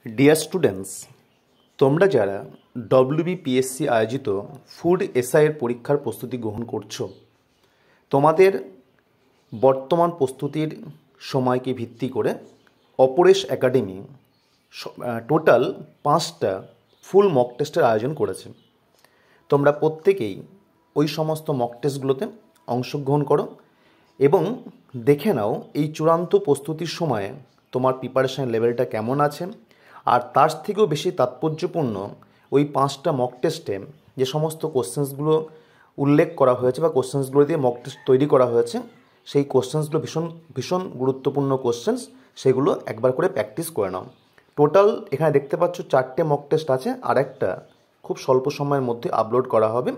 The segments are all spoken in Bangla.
ডিয়ার স্টুডেন্টস, তোমরা যারা ডব্লিউবিপিএসসি আয়োজিত ফুড এসআইয়ের পরীক্ষার প্রস্তুতি গ্রহণ করছো, তোমাদের বর্তমান প্রস্তুতির সময়কে ভিত্তি করে অপরেশ একাডেমি টোটাল 5টা ফুল মক টেস্টের আয়োজন করেছে। তোমরা প্রত্যেকেই ওই সমস্ত মক টেস্টগুলোতে অংশগ্রহণ করো এবং দেখে নাও এই চূড়ান্ত প্রস্তুতির সময়ে তোমার প্রিপারেশন লেভেলটা কেমন আছে। আর তার থেকেও বেশি তাৎপর্যপূর্ণ, ওই 5টা মক টেস্টে যে সমস্ত কোশ্চেন্সগুলো উল্লেখ করা হয়েছে বা কোশ্চেন্সগুলো দিয়ে মক টেস্ট তৈরি করা হয়েছে, সেই কোশ্চেন্সগুলো ভীষণ ভীষণ গুরুত্বপূর্ণ কোশ্চেন্স, সেগুলো একবার করে প্র্যাকটিস করে নাও। টোটাল এখানে দেখতে পাচ্ছ 4টে মক টেস্ট আছে, আর একটা খুব স্বল্প সময়ের মধ্যে আপলোড করা হবে।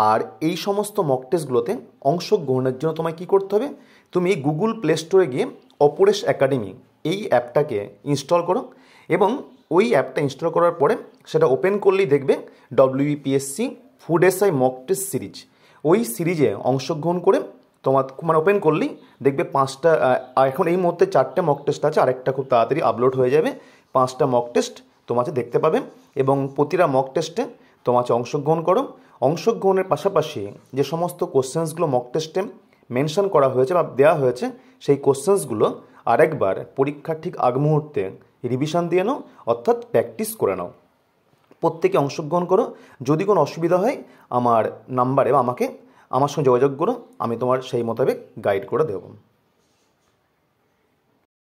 আর এই সমস্ত মক টেস্টগুলোতে অংশগ্রহণের জন্য তোমায় কী করতে হবে, তুমি গুগল প্লে স্টোরে গিয়ে অপরেশ একাডেমি এই অ্যাপটাকে ইনস্টল করো এবং ওই অ্যাপটা ইনস্টল করার পরে সেটা ওপেন করলেই দেখবে WBPSC food SI mock test series. ওই সিরিজে অংশগ্রহণ করে তোমার ওপেন করলেই দেখবে 5টা, এখন এই মুহূর্তে 4টে মক টেস্ট আছে, আরেকটা খুব তাড়াতাড়ি আপলোড হয়ে যাবে। 5টা মক টেস্ট তোমাকে দেখতে পাবে এবং প্রতিটা মক টেস্টে তোমাকে অংশগ্রহণ করো। অংশগ্রহণের পাশাপাশি যে সমস্ত কোশ্চেন্সগুলো মক টেস্টে মেনশন করা হয়েছে বা দেওয়া হয়েছে, সেই কোশ্চেন্সগুলো আরেকবার পরীক্ষার ঠিক আগ মুহূর্তে রিভিশন দিয়ে নাও, অর্থাৎ প্র্যাকটিস করে নাও। প্রত্যেকে অংশগ্রহণ করো। যদি কোনো অসুবিধা হয় আমার নাম্বারে বা আমার সঙ্গে যোগাযোগ করো, আমি তোমার সেই মোতাবেক গাইড করে দেবো।